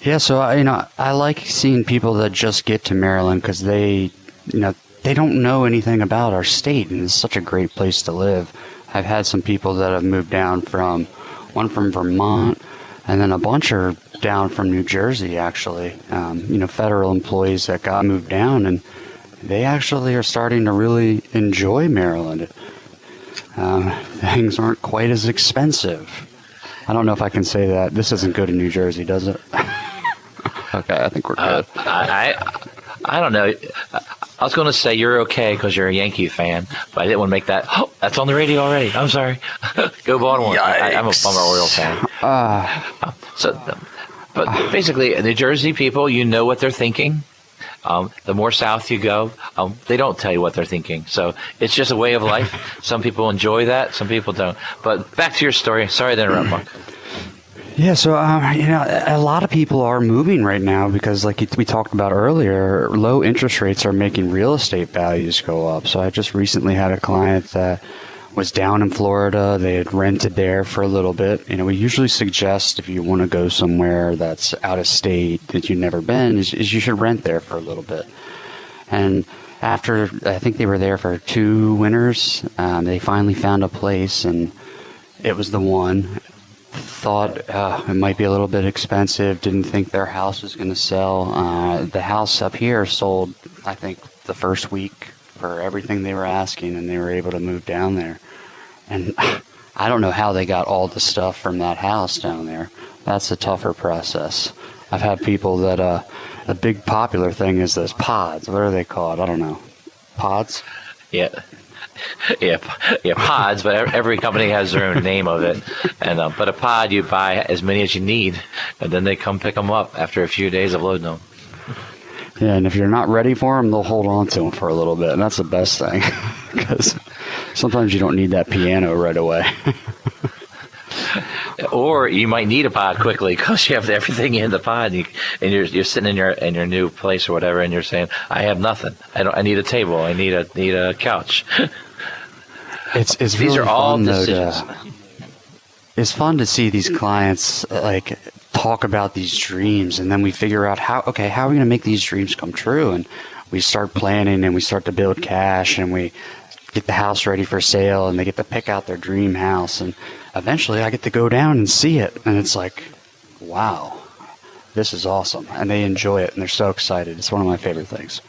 Yeah, so I like seeing people that just get to Maryland because they don't know anything about our state, and it's such a great place to live. I've had some people that have moved down one from Vermont, and then a bunch are down from New Jersey, actually. Federal employees that got moved down, and they actually are starting to really enjoy Maryland. Things aren't quite as expensive. I don't know if I can say that. This isn't good in New Jersey, does it? Okay, I think we're good. I don't know. I was going to say you're okay because you're a Yankee fan, but I didn't want to make that. Oh, that's on the radio already. I'm sorry. Go Baltimore. I'm a Orioles fan. But basically, New Jersey people, you know what they're thinking. The more south you go, they don't tell you what they're thinking. So it's just a way of life. Some people enjoy that. Some people don't. But back to your story. Sorry to interrupt, Mark. Yeah, so a lot of people are moving right now because, like we talked about earlier, low interest rates are making real estate values go up. So I just recently had a client that was down in Florida. They had rented there for a little bit. We usually suggest if you want to go somewhere that's out of state that you've never been, is you should rent there for a little bit. And after, I think they were there for 2 winters, they finally found a place, and it was the one. Thought it might be a little bit expensive, didn't think their house was going to sell. The house up here sold, I think, the first week for everything they were asking, and they were able to move down there. And I don't know how they got all the stuff from that house down there. That's a tougher process. I've had people that a big popular thing is those pods. What are they called? I don't know. Pods? Yeah, pods. But every company has their own name of it. And but a pod, you buy as many as you need, and then they come pick them up after a few days of loading them. Yeah, and if you're not ready for them, they'll hold on to them for a little bit, and that's the best thing, because sometimes you don't need that piano right away. Or you might need a pod quickly because you have everything in the pod, and you're sitting in your new place or whatever, and you're saying, "I have nothing. I need a table. I need a couch." It's These really are all fun, decisions. It's fun to see these clients like talk about these dreams, and then we figure out how are we going to make these dreams come true, and we start planning, and we start to build cash, and we get the house ready for sale, and they get to pick out their dream house, and eventually I get to go down and see it, and it's like, wow, this is awesome, and they enjoy it, and they're so excited. It's one of my favorite things.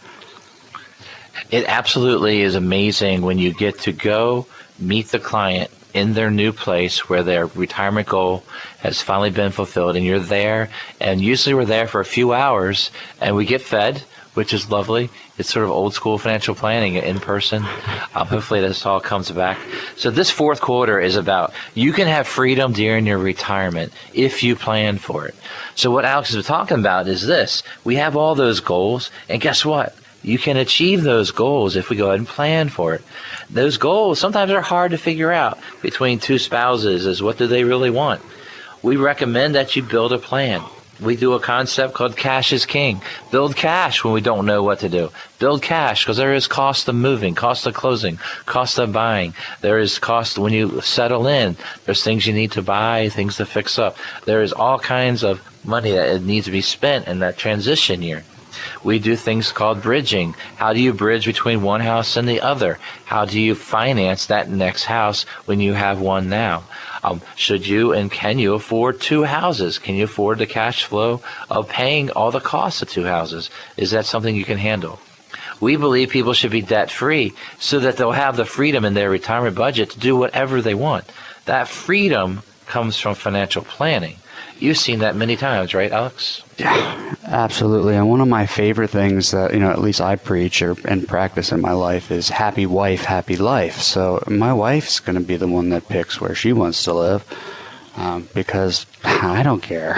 It absolutely is amazing when you get to go meet the client in their new place where their retirement goal has finally been fulfilled, and you're there, and usually we're there for a few hours, and we get fed, which is lovely. It's sort of old school financial planning in person. Hopefully this all comes back. So this fourth quarter is about you can have freedom during your retirement if you plan for it. So what Alex is talking about is this. We have all those goals, and guess what? You can achieve those goals if we go ahead and plan for it. Those goals sometimes are hard to figure out between two spouses is what do they really want. We recommend that you build a plan. We do a concept called cash is king. Build cash when we don't know what to do. Build cash because there is cost of moving, cost of closing, cost of buying. There is cost when you settle in. There's things you need to buy, things to fix up. There is all kinds of money that needs to be spent in that transition year. We do things called bridging. How do you bridge between one house and the other? How do you finance that next house when you have one now? Should you and can you afford two houses? Can you afford the cash flow of paying all the costs of two houses? Is that something you can handle? We believe people should be debt-free so that they'll have the freedom in their retirement budget to do whatever they want. That freedom comes from financial planning. You've seen that many times, right, Alex? Yeah, absolutely. And one of my favorite things that, at least I preach and practice in my life is happy wife, happy life. So my wife's going to be the one that picks where she wants to live because I don't care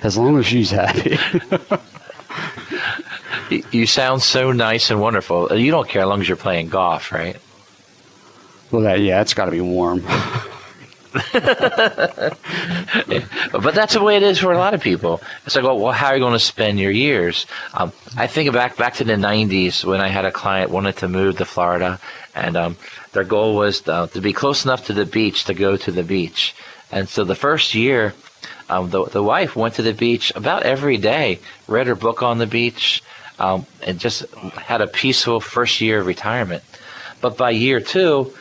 as long as she's happy. You sound so nice and wonderful. You don't care as long as you're playing golf, right? Well, it's got to be warm. But that's the way it is for a lot of people. It's like, well, how are you going to spend your years? I think back to the 90s when I had a client wanted to move to Florida, and their goal was to be close enough to the beach to go to the beach. And so the first year, the wife went to the beach about every day, read her book on the beach, and just had a peaceful first year of retirement. But by year two,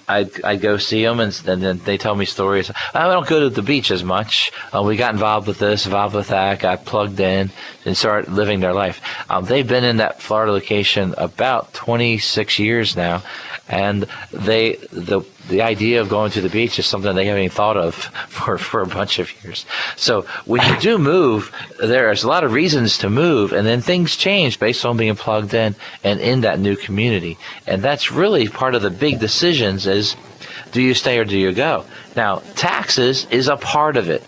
I'd go see them, and then they tell me stories. I don't go to the beach as much. We got involved with this, involved with that, got plugged in, and started living their life. They've been in that Florida location about 26 years now, and the idea of going to the beach is something they haven't even thought of for a bunch of years. So when you do move, there's a lot of reasons to move, and then things change based on being plugged in and in that new community. And that's really part of the big decisions is, do you stay or do you go? Now, taxes is a part of it.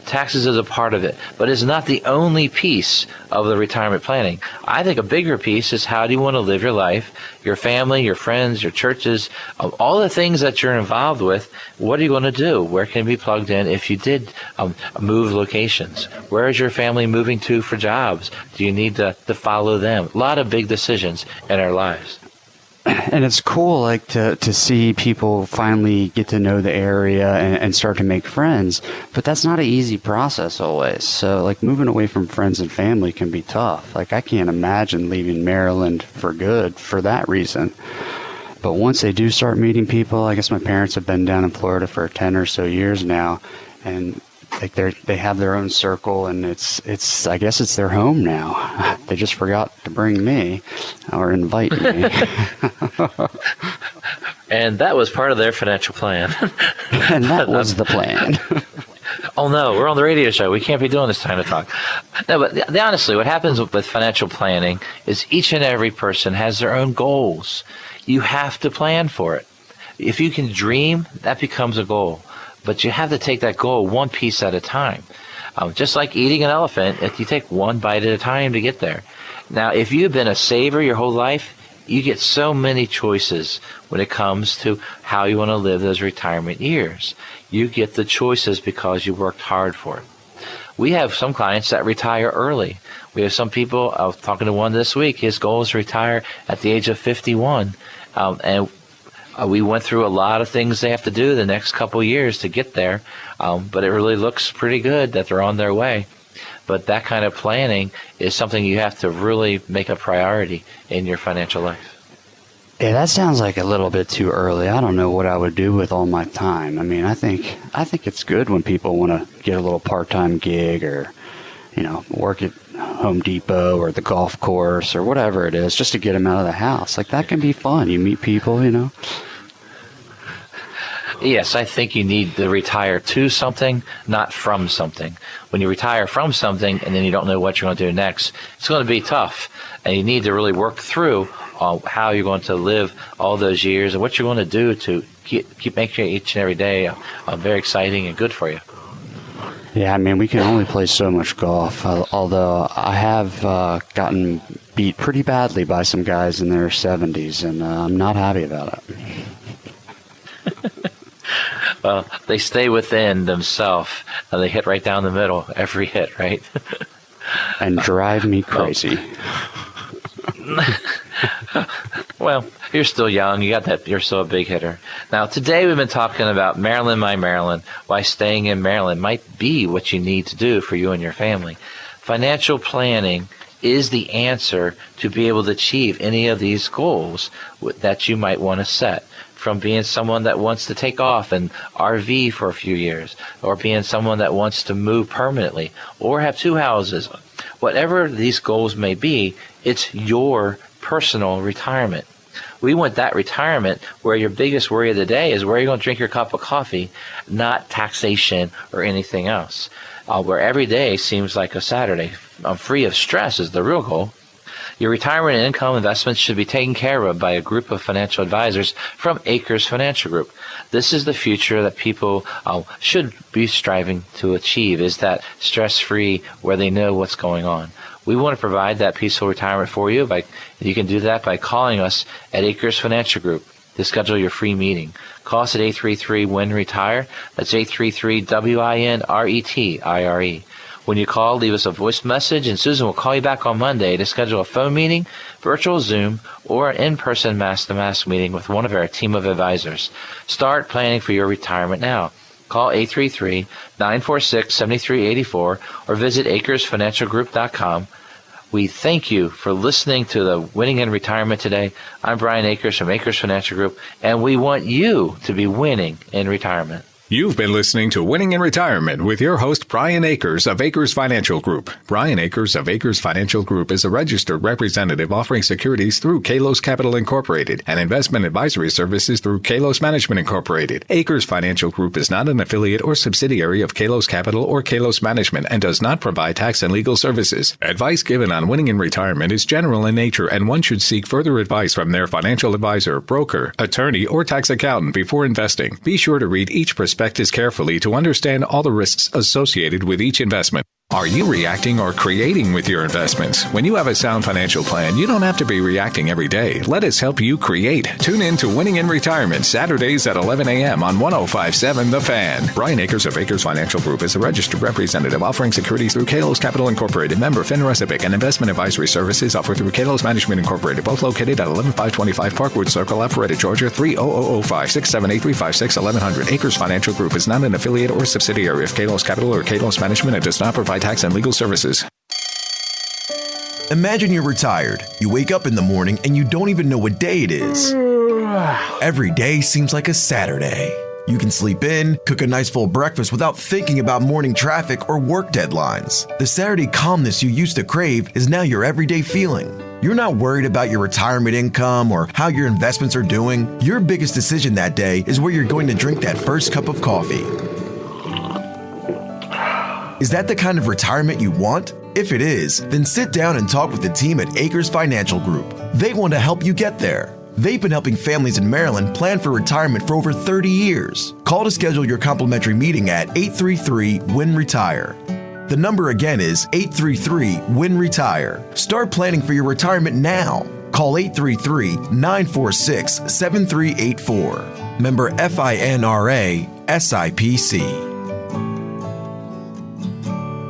Taxes is a part of it, but it's not the only piece of the retirement planning. I think a bigger piece is how do you want to live your life, your family, your friends, your churches, all the things that you're involved with. What are you going to do? Where can you be plugged in if you did move locations? Where is your family moving to for jobs? Do you need to follow them? A lot of big decisions in our lives. And it's cool, to see people finally get to know the area and start to make friends. But that's not an easy process always. So, moving away from friends and family can be tough. I can't imagine leaving Maryland for good for that reason. But once they do start meeting people, I guess my parents have been down in Florida for 10 or so years now, and like they have their own circle, and it's I guess it's their home now. They just forgot to bring me or invite me. And that was part of their financial plan. And that was the plan. Oh no, we're on the radio show. We can't be doing this time to talk. No, but honestly, what happens with financial planning is each and every person has their own goals. You have to plan for it. If you can dream, that becomes a goal. But you have to take that goal one piece at a time. Just like eating an elephant, if you take one bite at a time to get there. Now, if you've been a saver your whole life, you get so many choices when it comes to how you want to live those retirement years. You get the choices because you worked hard for it. We have some clients that retire early. We have some people, I was talking to one this week, his goal is to retire at the age of 51. And we went through a lot of things they have to do the next couple of years to get there. But it really looks pretty good that they're on their way. But that kind of planning is something you have to really make a priority in your financial life. Yeah, that sounds like a little bit too early. I don't know what I would do with all my time. I mean, I think it's good when people want to get a little part-time gig or, work at Home Depot or the golf course or whatever it is, just to get them out of the house. Like, that can be fun. You meet people, Yes, I think you need to retire to something, not from something. When you retire from something and then you don't know what you're going to do next, it's going to be tough. And you need to really work through how you're going to live all those years and what you're going to do to keep making each and every day very exciting and good for you. Yeah, I mean, we can only play so much golf, although I have gotten beat pretty badly by some guys in their 70s, and I'm not happy about it. Well, they stay within themselves. They hit right down the middle, every hit, right? And drive me crazy. Well, you're still young. You're still a big hitter. Now, today we've been talking about Maryland, my Maryland, why staying in Maryland might be what you need to do for you and your family. Financial planning is the answer to be able to achieve any of these goals that you might want to set. From being someone that wants to take off and RV for a few years, or being someone that wants to move permanently, or have two houses. Whatever these goals may be, it's your personal retirement. We want that retirement where your biggest worry of the day is where you're going to drink your cup of coffee, not taxation or anything else. Where every day seems like a Saturday. Free of stress is the real goal. Your retirement and income investments should be taken care of by a group of financial advisors from Akers Financial Group. This is the future that people should be striving to achieve, is that stress-free where they know what's going on. We want to provide that peaceful retirement for you. You can do that by calling us at Akers Financial Group to schedule your free meeting. Call us at 833-WIN-RETIRE. That's 833-WINRETIRE. When you call, leave us a voice message, and Susan will call you back on Monday to schedule a phone meeting, virtual Zoom, or an in-person mass-to-mass meeting with one of our team of advisors. Start planning for your retirement now. Call 833-946-7384 or visit AkersFinancialGroup.com. We thank you for listening to the Winning in Retirement today. I'm Brian Akers from Akers Financial Group, and we want you to be winning in retirement. You've been listening to Winning in Retirement with your host, Brian Akers of Akers Financial Group. Brian Akers of Akers Financial Group is a registered representative offering securities through Kalos Capital Incorporated and investment advisory services through Kalos Management Incorporated. Akers Financial Group is not an affiliate or subsidiary of Kalos Capital or Kalos Management and does not provide tax and legal services. Advice given on Winning in Retirement is general in nature, and one should seek further advice from their financial advisor, broker, attorney, or tax accountant before investing. Be sure to read each prospectus carefully to understand all the risks associated with each investment. Are you reacting or creating with your investments? When you have a sound financial plan, you don't have to be reacting every day. Let us help you create. Tune in to Winning in Retirement Saturdays at 11 a.m. on 105.7 The Fan. Brian Akers of Akers Financial Group is a registered representative offering securities through Kalos Capital Incorporated, member FINRA SIPC, and investment advisory services offered through Kalos Management Incorporated, both located at 11525 Parkwood Circle, Alpharetta, Georgia, 30005 678 1100. Akers Financial Group is not an affiliate or subsidiary of Kalos Capital or Kalos Management and does not provide tax and legal services. Imagine you're retired. You wake up in the morning and you don't even know what day it is. Every day seems like a Saturday. You can sleep in, cook a nice full breakfast without thinking about morning traffic or work deadlines. The Saturday calmness you used to crave is now your everyday feeling. You're not worried about your retirement income or how your investments are doing. Your biggest decision that day is where you're going to drink that first cup of coffee. Is that the kind of retirement you want? If it is, then sit down and talk with the team at Akers Financial Group. They want to help you get there. They've been helping families in Maryland plan for retirement for over 30 years. Call to schedule your complimentary meeting at 833-WIN-RETIRE. The number again is 833-WIN-RETIRE. Start planning for your retirement now. Call 833-946-7384. Member FINRA SIPC.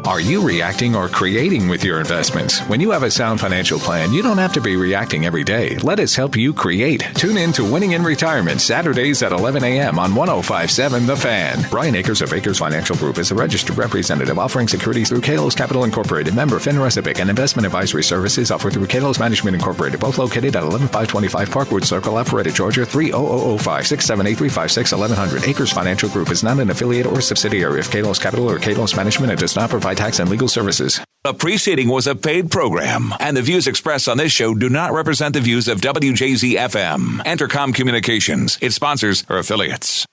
Are you reacting or creating with your investments? When you have a sound financial plan, you don't have to be reacting every day. Let us help you create. Tune in to Winning in Retirement, Saturdays at 11 a.m. on 105.7 The Fan. Brian Akers of Akers Financial Group is a registered representative offering securities through Kalos Capital Incorporated, member FINRA SIPC, and investment advisory services offered through Kalos Management Incorporated, both located at 11525 Parkwood Circle, Alpharetta, Georgia, 30005 678 1100. Akers Financial Group is not an affiliate or subsidiary of Kalos Capital or Kalos Management and does not provide tax and legal services. Appreciating was a paid program, and the views expressed on this show do not represent the views of WJZ-FM, Entercom Communications, its sponsors, or affiliates.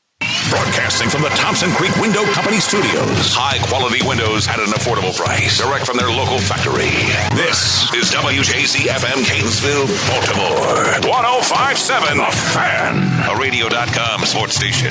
Broadcasting from the Thompson Creek Window Company studios. High-quality windows at an affordable price. Direct from their local factory. This is WJZ-FM Catonsville, Baltimore. 105.7 The Fan. A Radio.com sports station.